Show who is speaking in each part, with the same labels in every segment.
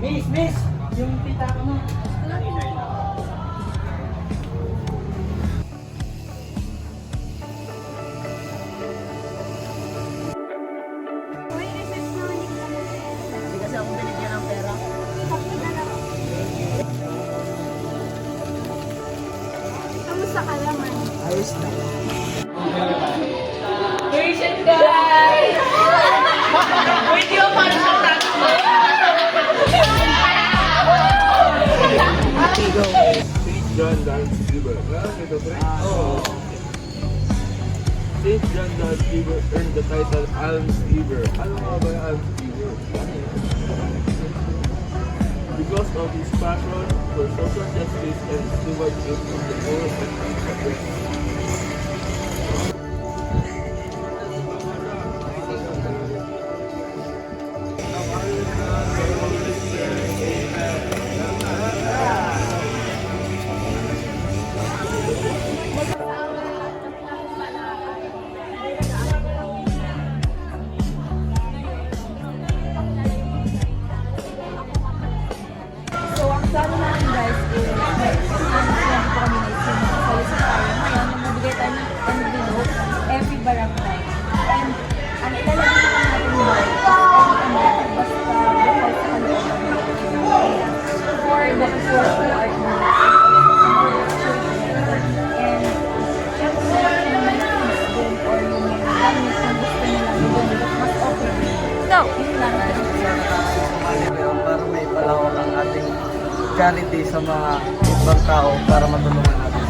Speaker 1: Miss! Yung pita ka mo.
Speaker 2: Uy, recess na ulit kami.
Speaker 1: Hindi kasi ako binigyan ng pera.
Speaker 2: Sakto na lang. Kamusta ka naman?
Speaker 1: Ayos na.
Speaker 3: Patient guys! Wait, di ba parang siyang tatlo?
Speaker 1: Okay, go.
Speaker 4: St. John Dance Fever. Ito, pre. St. John Dance Fever earned the title Alms Fever. Ano nga ba yung Alms Fever? Because of his passion for social justice and stewardship of the poor and oppressed.
Speaker 2: So, ang plano namin guys is sinabi ko kami na isinasalisip tayo ngayon, magbibigay tayo ng envelope every barangay. And ang ilalagay naman natin doon is every basta bukod sa kalooban for the poor who are in need. And syempre, yung may kids din or yung may gamit na gusto nilang doon, mas okay. So, yun lang.
Speaker 1: Para may palawak ang ating charity sa mga ibang tao para matulungan natin.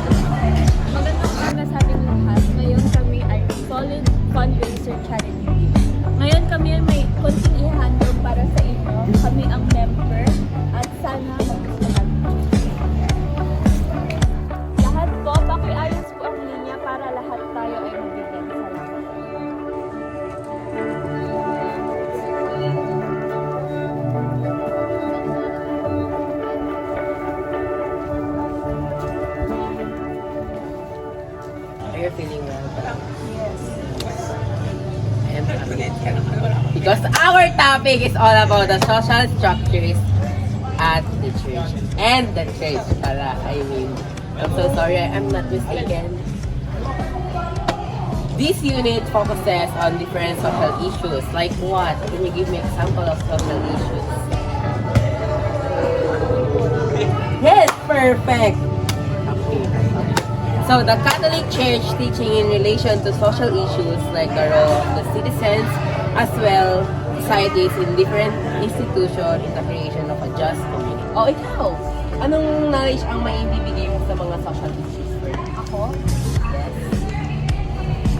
Speaker 2: Magandang umaga sa ating lahat. Ngayon kami ay Solid Fundraiser Charity Team. Ngayon kami ay may konting i-handle para sa inyo. Kami ang member at sana magustuhan. Lahat po, pakiayos po ang linya para lahat tayo ay mabigyan. Salamat.
Speaker 3: Are you feeling well?
Speaker 2: Yes.
Speaker 3: Because our topic is all about the social structures at the church. And the church pala, I mean. I'm so sorry, I'm not mistaken. This unit focuses on different social issues. Like what? Can you give me an example of social issues? Yes, perfect! Okay. So the Catholic Church teaching in relation to social issues like the role of the citizens as well societies in different institutions in the creation of a just community. Oh, ikaw! Anong knowledge ang maibibigay mo sa mga social issues?
Speaker 2: Ako? Yes.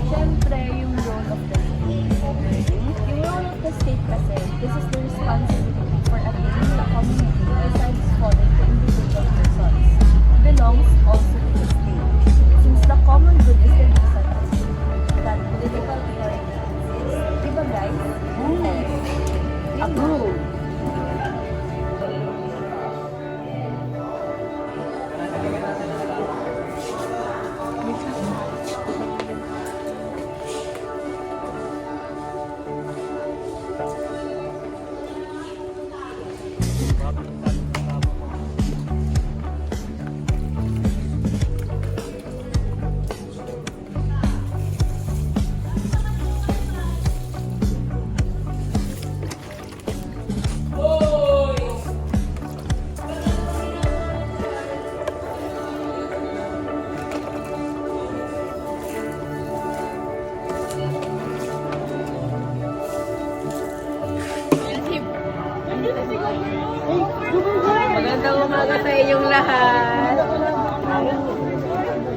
Speaker 2: Siyempre, yung role of the state. Yung role of the state kasi, this is the responsibility for attaining the community besides falling to individual persons. Belongs also to the state. Since the common good is the reason that political authority exists. Diba guys? Yes.
Speaker 3: Approve! Magandang umaga sa inyong lahat.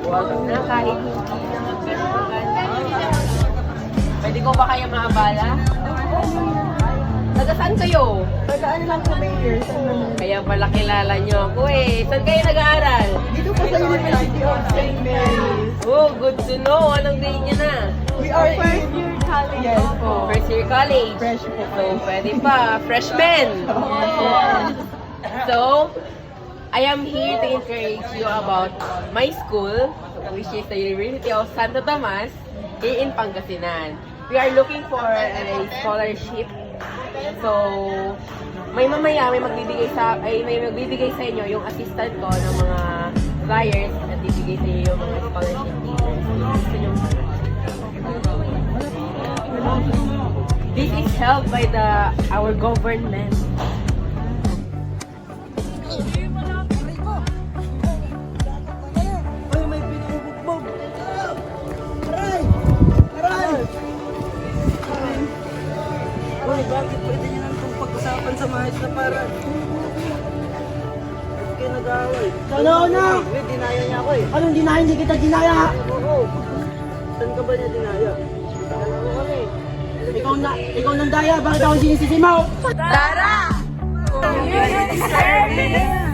Speaker 3: Huwag na kahit hindi naman pero maganda. Pwede ko ba kayo maabala? Taga saan kayo?
Speaker 5: Tagaan lang kami here.
Speaker 3: Kaya pala kilala nyo ako eh. Saan kayo nag-aaral?
Speaker 5: Dito po sa University of St. Mary's.
Speaker 3: Oh, good to know. Anong grade nyo na?
Speaker 5: We are first year college. Yes po.
Speaker 3: First year college.
Speaker 5: Fresh po.
Speaker 3: So, pwede pa. Freshman. So, I am here to encourage you about my school, which is the University of Santo Tomas in Pangasinan. We are looking for a scholarship. So, may mamaya may magbibigay sa inyo yung assistant ko ng mga flyers at ibigay sa inyo yung mga scholarship leaders. Gusto nyo? This is helped by our government.
Speaker 1: Ay, may pinubugbog! Aray! Aray! Uy, bakit pwede nyo lang itong pag-usapan sa mahit na parang? Bakit kayo nag-aaway?
Speaker 5: Ano na?
Speaker 1: May dinaya niya ako eh.
Speaker 5: Anong dinaya? Hindi kita dinaya!
Speaker 1: Oo. Saan ka ba niya dinaya? Ano kami?
Speaker 5: Ikaw nang daya, bakit ako sinisisi mo?
Speaker 2: Tara! Community service!